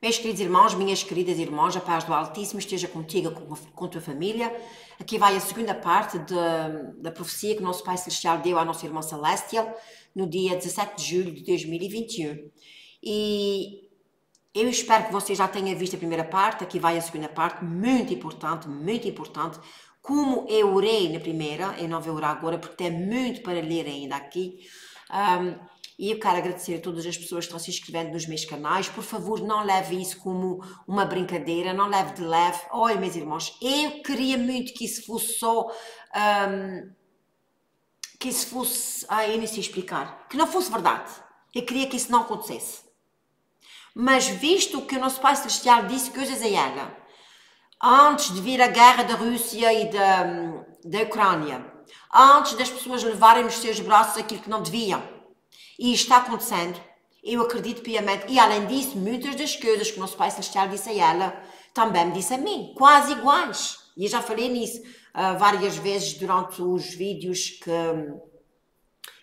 Meus queridos irmãos, minhas queridas irmãs, a paz do Altíssimo esteja contigo, com a tua família. Aqui vai a segunda parte da profecia que o nosso Pai Celestial deu à nossa irmã Celestial no dia 17 de julho de 2021. E eu espero que você já tenha visto a primeira parte. Aqui vai a segunda parte, muito importante, muito importante. Como eu orei na primeira, eu não vou orar agora porque tem muito para ler ainda aqui. E eu quero agradecer a todas as pessoas que estão se inscrevendo nos meus canais. Por favor, não leve isso como uma brincadeira, não leve de leve. Olha, meus irmãos, eu queria muito que isso fosse só... que isso fosse... eu nem sei explicar. Que não fosse verdade. Eu queria que isso não acontecesse. Mas visto que o nosso Pai Celestial disse coisas a ela, antes de vir a guerra da Rússia e da Ucrânia, antes das pessoas levarem nos seus braços aquilo que não deviam, e está acontecendo, eu acredito piamente, e além disso, muitas das coisas que o nosso Pai Celestial disse a ela, também me disse a mim, quase iguais, e eu já falei nisso várias vezes durante os vídeos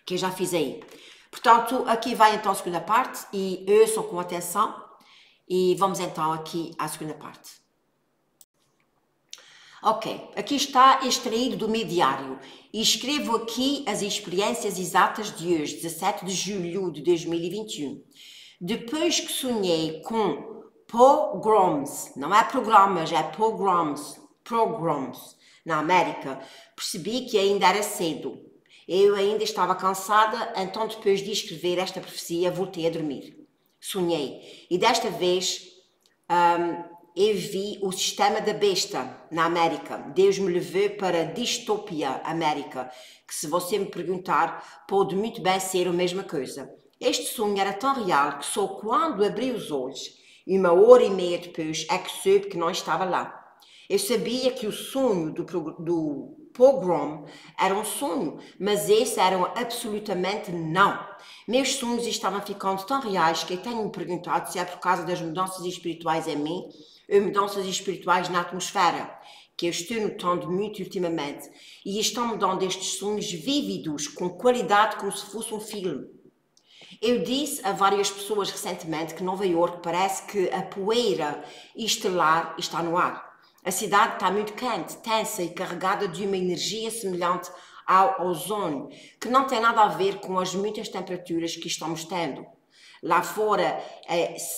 que eu já fiz aí. Portanto, aqui vai então a segunda parte, e ouçam com atenção, e vamos então aqui à segunda parte. Ok, aqui está extraído do meu diário e escrevo aqui as experiências exatas de hoje, 17 de julho de 2021. Depois que sonhei com pogroms, não é programas, é pogroms, na América, percebi que ainda era cedo. Eu ainda estava cansada, então depois de escrever esta profecia voltei a dormir. Sonhei e desta vez... eu vi o sistema da besta na América. Deus me levou para a distopia América, que se você me perguntar, pode muito bem ser a mesma coisa. Este sonho era tão real que só quando abri os olhos, 1h30 depois, é que soube que não estava lá. Eu sabia que o sonho do pogrom era um sonho, mas esse era absolutamente não. Meus sonhos estavam ficando tão reais que eu tenho me perguntado se é por causa das mudanças espirituais em mim ou mudanças espirituais na atmosfera, que eu estou notando muito ultimamente, e estão-me dando estes sonhos vívidos, com qualidade como se fosse um filme. Eu disse a várias pessoas recentemente que Nova Iorque parece que a poeira estelar está no ar. A cidade está muito quente, tensa e carregada de uma energia semelhante ao ozônio, que não tem nada a ver com as muitas temperaturas que estamos tendo. Lá fora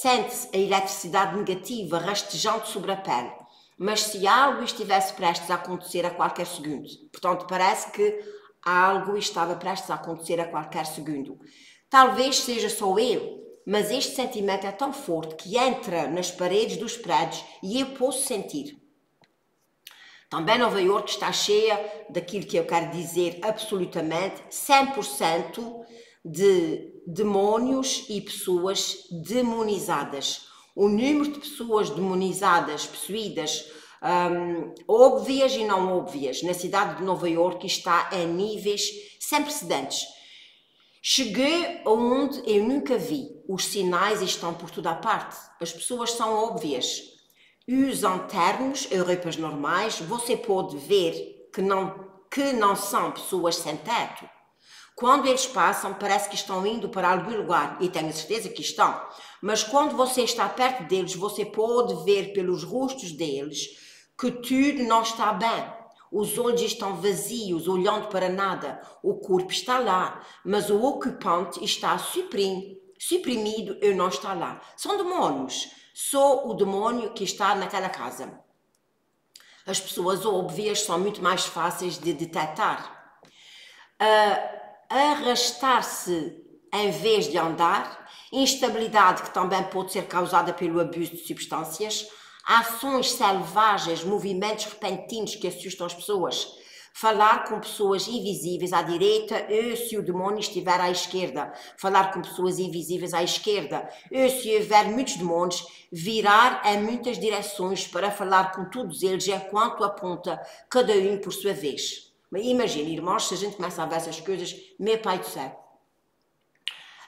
sente-se a eletricidade negativa rastejando sobre a pele, mas se algo estivesse prestes a acontecer a qualquer segundo, portanto parece que algo estava prestes a acontecer a qualquer segundo. Talvez seja só eu, mas este sentimento é tão forte que entra nas paredes dos prédios e eu posso sentir. Também Nova Iorque está cheia daquilo que eu quero dizer absolutamente 100% de demónios e pessoas demonizadas. O número de pessoas demonizadas, possuídas, óbvias e não óbvias, na cidade de Nova Iorque está em níveis sem precedentes. Cheguei aonde eu nunca vi. Os sinais estão por toda a parte. As pessoas são óbvias. Usam ternos, roupas normais. Você pode ver que não são pessoas sem teto. Quando eles passam, parece que estão indo para algum lugar, e tenho certeza que estão. Mas quando você está perto deles, você pode ver pelos rostos deles que tudo não está bem. Os olhos estão vazios, olhando para nada. O corpo está lá, mas o ocupante está suprimido e não está lá. São demónios. Só o demónio que está naquela casa. As pessoas óbvias são muito mais fáceis de detectar. Arrastar-se em vez de andar, instabilidade que também pode ser causada pelo abuso de substâncias, ações selvagens, movimentos repentinos que assustam as pessoas, falar com pessoas invisíveis à direita ou se o demónio estiver à esquerda, falar com pessoas invisíveis à esquerda, ou se houver muitos demónios, virar em muitas direções para falar com todos eles enquanto aponta cada um por sua vez. Mas imagine, irmãos, se a gente começa a ver essas coisas, meu Pai do céu.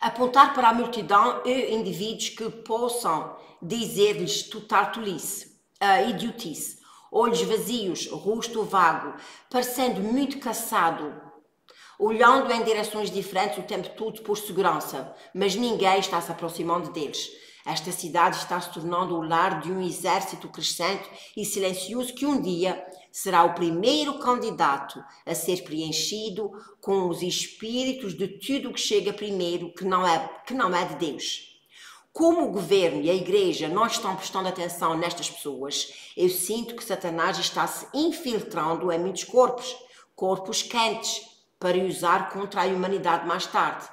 Apontar para a multidão indivíduos que possam dizer-lhes total tolice, idiotice, olhos vazios, rosto vago, parecendo muito cansado, olhando em direções diferentes o tempo todo por segurança, mas ninguém está se aproximando deles. Esta cidade está se tornando o lar de um exército crescente e silencioso que um dia será o primeiro candidato a ser preenchido com os espíritos de tudo o que chega primeiro, que não é de Deus. Como o governo e a igreja não estão prestando atenção nestas pessoas, eu sinto que Satanás está se infiltrando em muitos corpos quentes, para usar contra a humanidade mais tarde.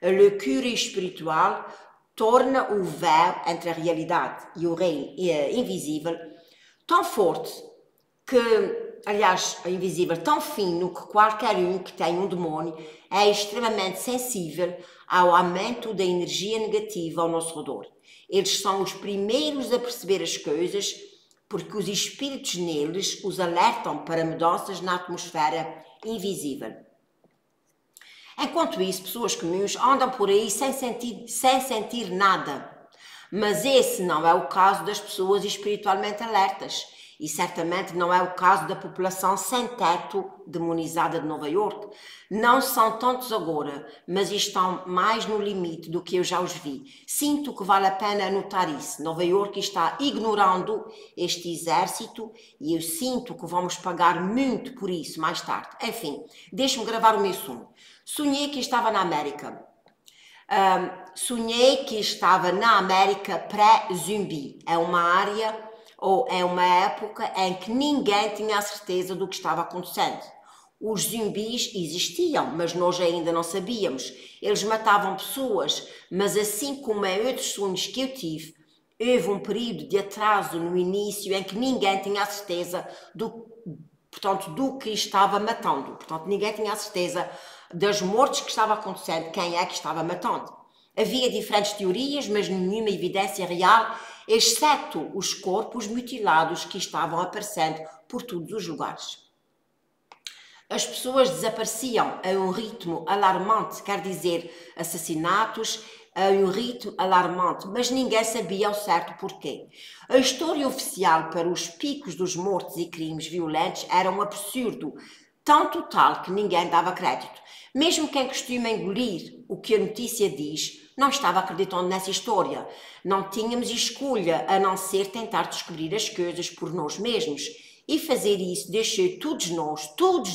A loucura espiritual torna o véu entre a realidade e o reino invisível tão forte que, aliás, a invisível tão fino que qualquer um que tem um demónio é extremamente sensível ao aumento da energia negativa ao nosso redor. Eles são os primeiros a perceber as coisas porque os espíritos neles os alertam para mudanças na atmosfera invisível. Enquanto isso, pessoas comuns andam por aí sem sentir nada. Mas esse não é o caso das pessoas espiritualmente alertas. E certamente não é o caso da população sem teto demonizada de Nova Iorque. Não são tantos agora, mas estão mais no limite do que eu já os vi. Sinto que vale a pena anotar isso. Nova Iorque está ignorando este exército e eu sinto que vamos pagar muito por isso mais tarde. Enfim, deixe-me gravar o meu sonho. Sonhei que estava na América. Sonhei que estava na América pré-zumbi. É uma área ou é uma época em que ninguém tinha a certeza do que estava acontecendo. Os zumbis existiam, mas nós ainda não sabíamos. Eles matavam pessoas, mas assim como em outros sonhos que eu tive, houve um período de atraso no início em que ninguém tinha a certeza do que estava matando. Portanto, ninguém tinha a certeza das mortes que estava acontecendo, quem é que estava matando. Havia diferentes teorias, mas nenhuma evidência real, exceto os corpos mutilados que estavam aparecendo por todos os lugares. As pessoas desapareciam a um ritmo alarmante, quer dizer, assassinatos a um ritmo alarmante, mas ninguém sabia ao certo porquê. A história oficial para os picos dos mortos e crimes violentos era um absurdo, tão total que ninguém dava crédito. Mesmo quem costuma engolir o que a notícia diz, não estava acreditando nessa história. Não tínhamos escolha a não ser tentar descobrir as coisas por nós mesmos. E fazer isso deixou todos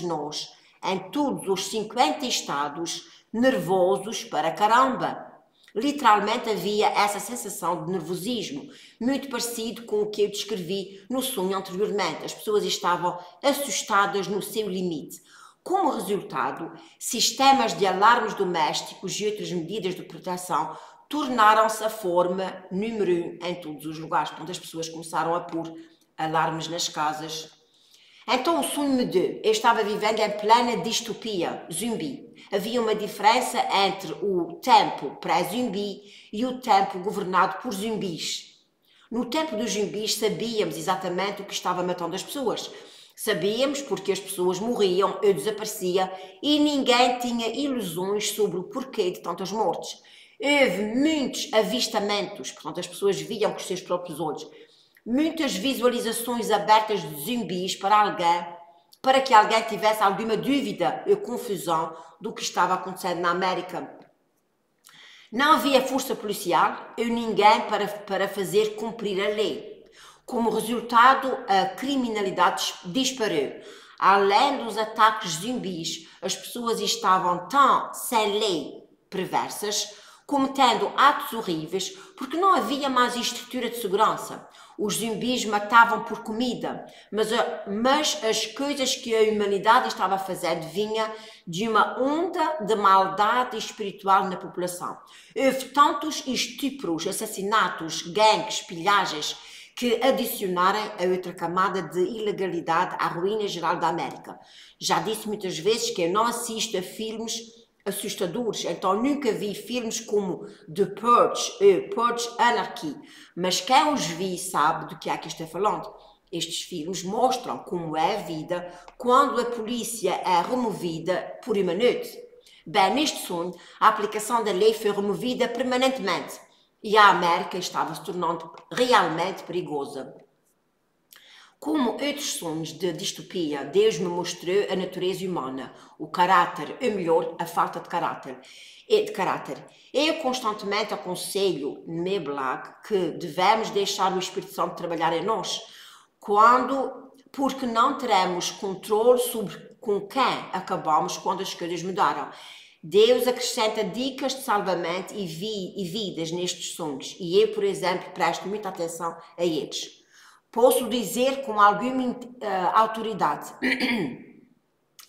nós, em todos os 50 estados, nervosos para caramba. Literalmente havia essa sensação de nervosismo, muito parecido com o que eu descrevi no sonho anteriormente. As pessoas estavam assustadas no seu limite. Como resultado, sistemas de alarmes domésticos e outras medidas de proteção tornaram-se a forma número 1 em todos os lugares. Portanto, as pessoas começaram a pôr alarmes nas casas. Então o sonho me deu. Eu estava vivendo em plena distopia, zumbi. Havia uma diferença entre o tempo pré-zumbi e o tempo governado por zumbis. No tempo dos zumbis sabíamos exatamente o que estava matando as pessoas. Sabíamos porque as pessoas morriam ou desapareciam e ninguém tinha ilusões sobre o porquê de tantas mortes. Houve muitos avistamentos, portanto as pessoas viam com os seus próprios olhos. Muitas visualizações abertas de zumbis para que alguém tivesse alguma dúvida ou confusão do que estava acontecendo na América. Não havia força policial ou ninguém para fazer cumprir a lei. Como resultado, a criminalidade disparou. Além dos ataques zumbis, as pessoas estavam tão sem lei perversas, cometendo atos horríveis, porque não havia mais estrutura de segurança. Os zumbis matavam por comida, mas as coisas que a humanidade estava fazendo vinha de uma onda de maldade espiritual na população. Houve tantos estupros, assassinatos, gangues, pilhagens, que adicionaram a outra camada de ilegalidade à ruína geral da América. Já disse muitas vezes que eu não assisto a filmes assustadores, então nunca vi filmes como The Purge, Purge Anarchy, mas quem os vi sabe do que é que estou falando. Estes filmes mostram como é a vida quando a polícia é removida por uma noite. Bem, neste sonho, a aplicação da lei foi removida permanentemente e a América estava se tornando realmente perigosa. Como outros sonhos de distopia, Deus me mostrou a natureza humana, o caráter, ou melhor, a falta de caráter. Eu constantemente aconselho no meu blog que devemos deixar o Espírito Santo trabalhar em nós, porque não teremos controle sobre com quem acabamos quando as coisas mudaram. Deus acrescenta dicas de salvamento e vidas nestes sonhos, e eu, por exemplo, presto muita atenção a eles. Posso dizer com alguma autoridade,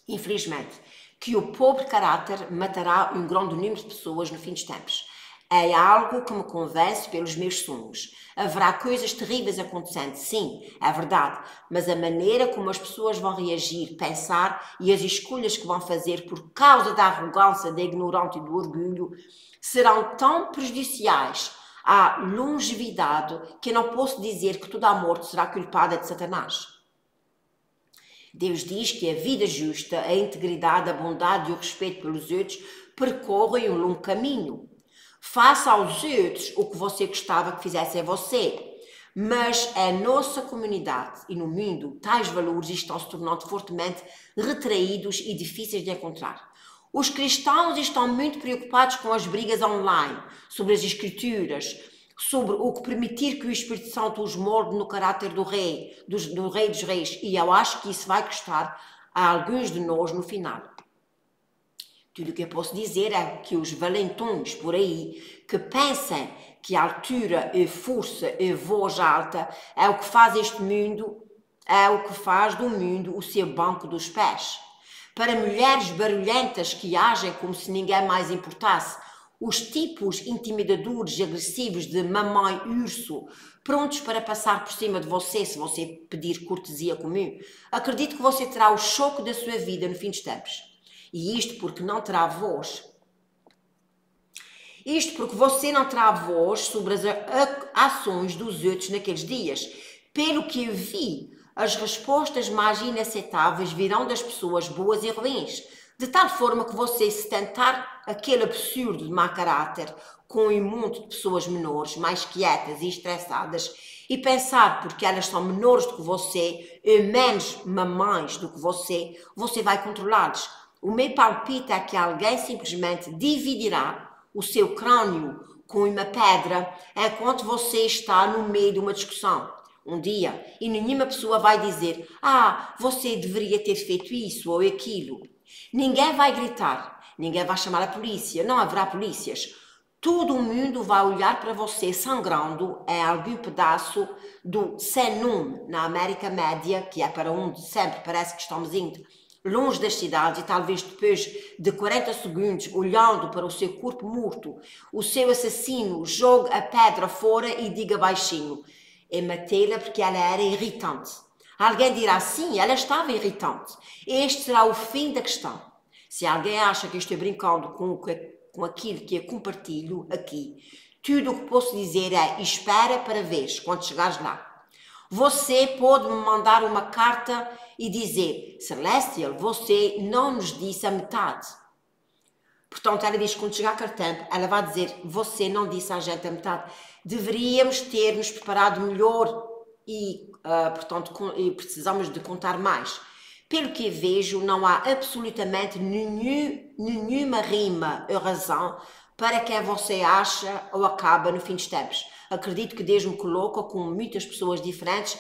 infelizmente, que o pobre caráter matará um grande número de pessoas no fim dos tempos. É algo que me convence pelos meus sonhos. Haverá coisas terríveis acontecendo, sim, é verdade, mas a maneira como as pessoas vão reagir, pensar e as escolhas que vão fazer por causa da arrogância, da ignorância e do orgulho serão tão prejudiciais à longevidade que eu não posso dizer que toda a morte será culpada de Satanás. Deus diz que a vida justa, a integridade, a bondade e o respeito pelos outros percorrem um longo caminho. Faça aos outros o que você gostava que fizessem a você. Mas a nossa comunidade e no mundo, tais valores estão se tornando fortemente retraídos e difíceis de encontrar. Os cristãos estão muito preocupados com as brigas online, sobre as escrituras, sobre o que permitir que o Espírito Santo os molde no caráter do Rei dos Reis, e eu acho que isso vai custar a alguns de nós no final. Tudo o que eu posso dizer é que os valentões por aí que pensam que a altura, a força, a voz alta é o que faz este mundo, é o que faz do mundo o seu banco dos pés. Para mulheres barulhentas que agem como se ninguém mais importasse, os tipos intimidadores e agressivos de mamãe urso, prontos para passar por cima de você se você pedir cortesia comum, acredito que você terá o choque da sua vida no fim dos tempos. E isto porque não terá voz. Isto porque você não terá voz sobre as ações dos outros naqueles dias. Pelo que eu vi, as respostas mais inaceitáveis virão das pessoas boas e ruins, de tal forma que você, se tentar aquele absurdo de má caráter com um monte de pessoas menores, mais quietas e estressadas, e pensar porque elas são menores do que você, ou menos mamães do que você vai controlá-las. O meu palpite é que alguém simplesmente dividirá o seu crânio com uma pedra enquanto você está no meio de uma discussão. Um dia, e nenhuma pessoa vai dizer: "Ah, você deveria ter feito isso ou aquilo." Ninguém vai gritar, ninguém vai chamar a polícia, não haverá polícias. Todo o mundo vai olhar para você sangrando em algum pedaço do sem nome na América Média, que é para onde sempre parece que estamos indo, longe das cidades, e talvez depois de 40 segundos olhando para o seu corpo morto, o seu assassino jogue a pedra fora e diga baixinho: "Eu matei-la porque ela era irritante." Alguém dirá: "Sim, ela estava irritante." Este será o fim da questão. Se alguém acha que estou brincando com aquilo que eu compartilho aqui, tudo o que posso dizer é: espera para ver quando chegares lá. Você pode me mandar uma carta e dizer: "Celestial, você não nos disse a metade." Portanto, ela diz que quando chegar a cartão, ela vai dizer: "Você não disse à gente a metade." Deveríamos ter nos preparado melhor e, portanto, precisamos de contar mais. Pelo que vejo, não há absolutamente nenhuma rima ou razão para quem você acha ou acaba no fim dos tempos. Acredito que Deus me coloca com muitas pessoas diferentes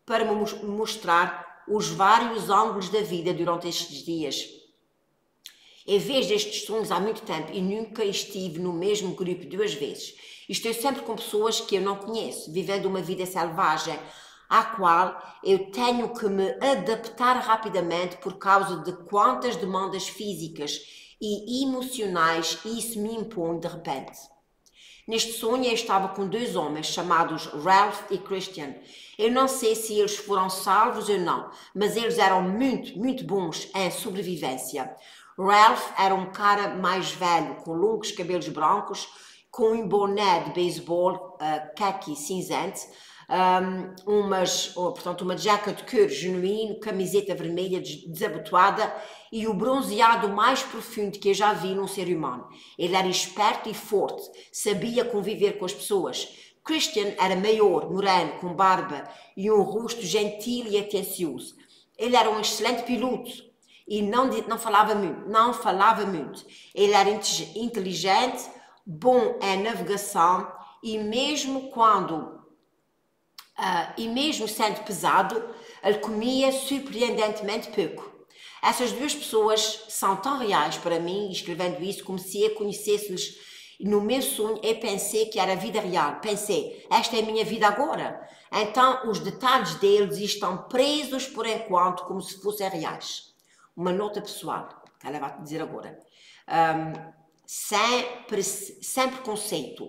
para me mostrar os vários ângulos da vida durante estes dias. Eu vejo estes sonhos há muito tempo e nunca estive no mesmo grupo 2 vezes. Estou sempre com pessoas que eu não conheço, vivendo uma vida selvagem, à qual eu tenho que me adaptar rapidamente por causa de quantas demandas físicas e emocionais isso me impõe de repente. Neste sonho eu estava com 2 homens chamados Ralph e Christian. Eu não sei se eles foram salvos ou não, mas eles eram muito bons em sobrevivência. Ralph era um cara mais velho, com longos cabelos brancos, com um boné de beisebol khaki cinzento, portanto, uma jaca de couro genuíno, camiseta vermelha desabotoada e o bronzeado mais profundo que eu já vi num ser humano. Ele era esperto e forte, sabia conviver com as pessoas. Christian era maior, moreno, com barba e um rosto gentil e atencioso. Ele era um excelente piloto e não falava muito. Ele era inteligente, bom em navegação e mesmo sendo pesado, ele comia surpreendentemente pouco. Essas duas pessoas são tão reais para mim, escrevendo isso, como se eu conhecesse-lhes no meu sonho. Eu pensei que era a vida real. Pensei, esta é a minha vida agora. Então, os detalhes deles estão presos por enquanto, como se fossem reais. Uma nota pessoal, que ela vai te dizer agora. Sem preconceito.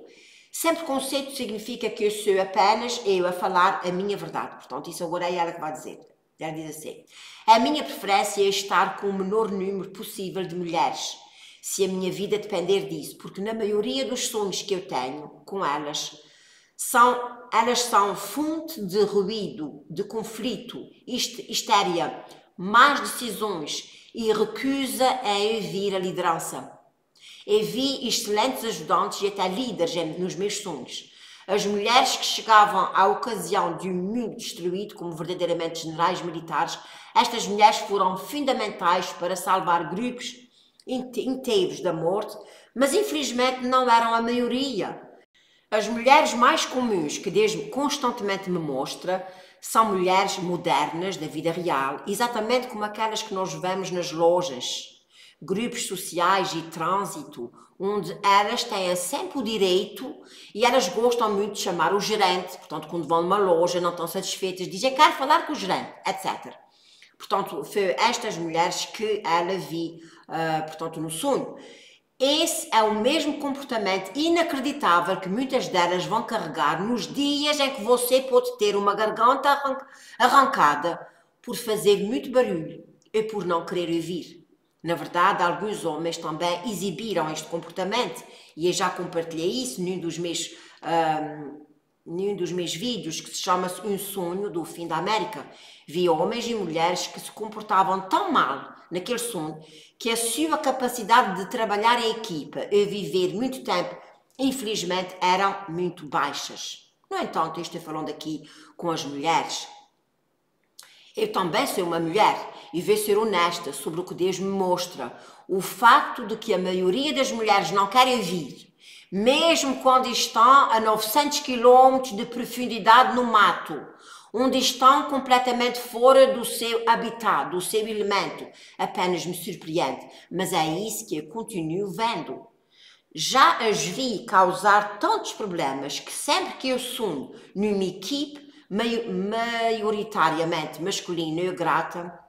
Sem preconceito significa que eu sou apenas eu a falar a minha verdade. Portanto, isso agora é ela que vai dizer. Ela diz assim: a minha preferência é estar com o menor número possível de mulheres, se a minha vida depender disso, porque na maioria dos sonhos que eu tenho com elas são fonte de ruído, de conflito, histeria, más decisões e recusa em ouvir a liderança. Eu vi excelentes ajudantes e até líderes nos meus sonhos. As mulheres que chegavam à ocasião de um mundo destruído como verdadeiramente generais militares, estas mulheres foram fundamentais para salvar grupos inteiros da morte, mas infelizmente não eram a maioria. As mulheres mais comuns que Deus constantemente me mostra são mulheres modernas da vida real, exatamente como aquelas que nós vemos nas lojas, grupos sociais e trânsito, onde elas têm sempre o direito e elas gostam muito de chamar o gerente. Portanto, quando vão numa loja, não estão satisfeitas, dizem: quero falar com o gerente, etc. Portanto, foi estas mulheres que ela vi, portanto, no sonho. Esse é o mesmo comportamento inacreditável que muitas delas vão carregar nos dias em que você pode ter uma garganta arrancada por fazer muito barulho e por não querer ouvir. Na verdade, alguns homens também exibiram este comportamento e eu já compartilhei isso num dos meus vídeos, que se chama Um Sonho do Fim da América. Vi homens e mulheres que se comportavam tão mal naquele sonho que a sua capacidade de trabalhar em equipa e viver muito tempo, infelizmente, eram muito baixas. No entanto, eu estou falando aqui com as mulheres. Eu também sou uma mulher e vou ser honesta sobre o que Deus me mostra. O facto de que a maioria das mulheres não querem ouvir, mesmo quando estão a 900 km de profundidade no mato, onde estão completamente fora do seu habitat, do seu elemento, apenas me surpreende. Mas é isso que eu continuo vendo. Já as vi causar tantos problemas que sempre que eu sonho numa equipe maioritariamente masculina e grata,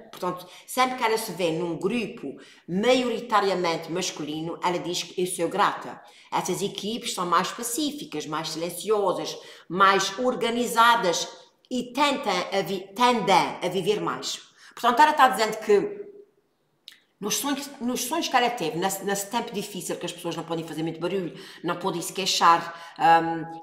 portanto, sempre que ela se vê num grupo maioritariamente masculino, ela diz que eu sou grata. Essas equipes são mais pacíficas, mais silenciosas, mais organizadas e tendem a viver mais. Portanto, ela está dizendo que nos sonhos que ela teve, nesse tempo difícil que as pessoas não podem fazer muito barulho, não podem se queixar,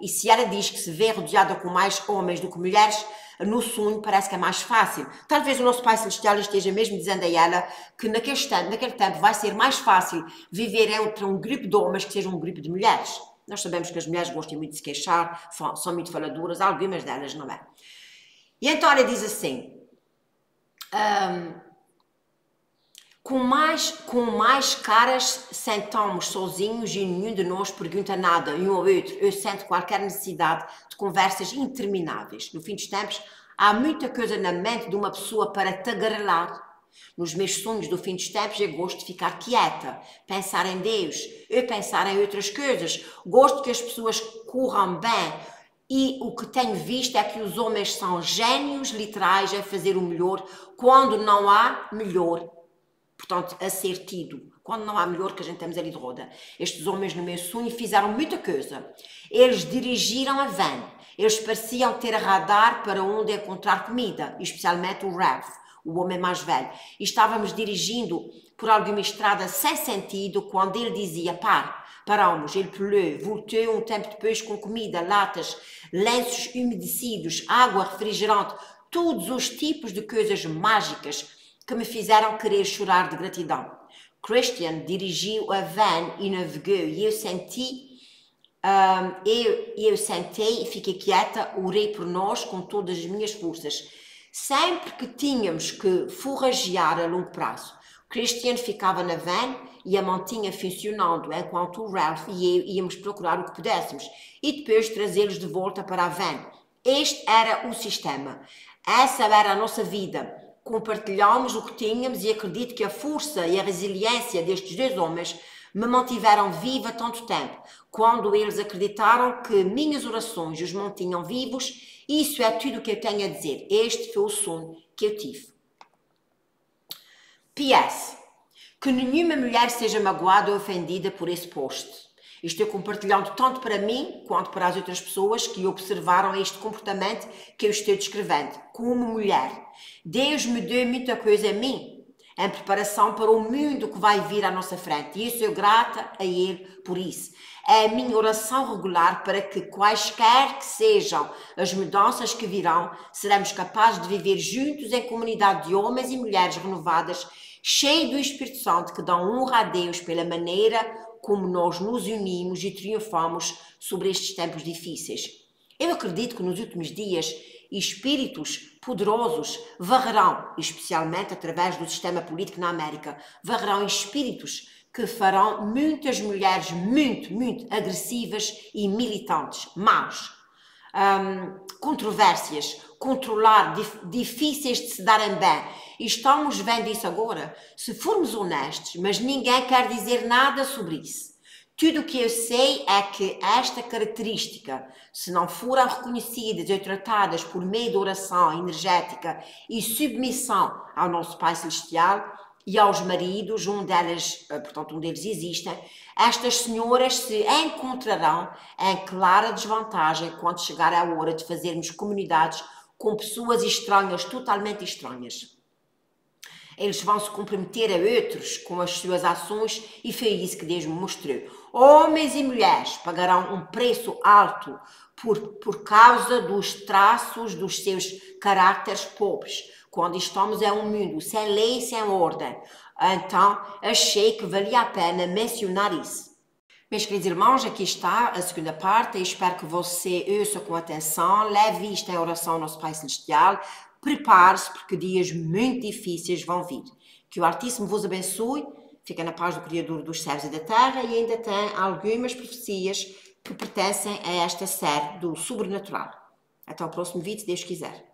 e se ela diz que se vê rodeada com mais homens do que mulheres, no sonho parece que é mais fácil. Talvez o nosso Pai Celestial esteja mesmo dizendo a ela que naquele tempo vai ser mais fácil viver entre um grupo de homens que seja um grupo de mulheres. Nós sabemos que as mulheres gostam muito de se queixar, são muito faladoras, algumas delas não é. E então ela diz assim: com mais caras sentamos sozinhos e nenhum de nós pergunta nada um ao outro. Eu sinto qualquer necessidade de conversas intermináveis. No fim dos tempos, há muita coisa na mente de uma pessoa para tagarelar. Nos meus sonhos do fim dos tempos, eu gosto de ficar quieta, pensar em Deus, eu pensar em outras coisas. Gosto que as pessoas corram bem. E o que tenho visto é que os homens são gênios literais a fazer o melhor quando não há melhor. Portanto, a ser tido. Quando não há melhor, que a gente temos ali de roda. Estes homens no meu sonho fizeram muita coisa. Eles dirigiram a van. Eles pareciam ter a radar para onde encontrar comida, especialmente o Rav, o homem mais velho. E estávamos dirigindo por alguma estrada sem sentido quando ele dizia: paramos. Ele voltou um tempo depois com comida, latas, lenços umedecidos, água, refrigerante, todos os tipos de coisas mágicas que me fizeram querer chorar de gratidão. Christian dirigiu a van e navegou e eu senti eu sentei e fiquei quieta, orei por nós com todas as minhas forças. Sempre que tínhamos que forragear a longo prazo, o Cristiano ficava na van e a mantinha funcionando, enquanto o Ralph e eu íamos procurar o que pudéssemos e depois trazê-los de volta para a van. Este era o sistema. Essa era a nossa vida. Compartilhámos o que tínhamos e acredito que a força e a resiliência destes dois homens me mantiveram viva tanto tempo, quando eles acreditaram que minhas orações os mantinham vivos. Isso é tudo o que eu tenho a dizer. Este foi o sonho que eu tive. PS. Que nenhuma mulher seja magoada ou ofendida por esse post. Estou compartilhando tanto para mim quanto para as outras pessoas que observaram este comportamento que eu estou descrevendo. Como mulher, Deus me deu muita coisa a mim, em preparação para o mundo que vai vir à nossa frente. E eu sou grata a Ele por isso. É a minha oração regular para que, quaisquer que sejam as mudanças que virão, seremos capazes de viver juntos em comunidade de homens e mulheres renovadas, cheios do Espírito Santo, que dão honra a Deus pela maneira como nós nos unimos e triunfamos sobre estes tempos difíceis. Eu acredito que nos últimos dias espíritos poderosos varrerão, especialmente através do sistema político na América, varrerão espíritos que farão muitas mulheres muito agressivas e militantes, más, controvérsias, controlar, difíceis de se darem bem. E estamos vendo isso agora, se formos honestos, mas ninguém quer dizer nada sobre isso. Tudo o que eu sei é que esta característica, se não forem reconhecidas ou tratadas por meio de oração energética e submissão ao nosso Pai Celestial e aos maridos, um deles existem, estas senhoras se encontrarão em clara desvantagem quando chegar a hora de fazermos comunidades com pessoas estranhas, totalmente estranhas. Eles vão se comprometer a outros com as suas ações e foi isso que Deus me mostrou. Homens e mulheres pagarão um preço alto por causa dos traços dos seus caracteres pobres. Quando estamos em um mundo sem lei e sem ordem, então achei que valia a pena mencionar isso. Meus queridos irmãos, aqui está a segunda parte. Eu espero que você ouça com atenção, leve isto em oração ao nosso Pai Celestial. Prepare-se porque dias muito difíceis vão vir. Que o Altíssimo vos abençoe, fica na paz do Criador dos céus e da terra e ainda tem algumas profecias que pertencem a esta série do sobrenatural. Até o próximo vídeo, se Deus quiser.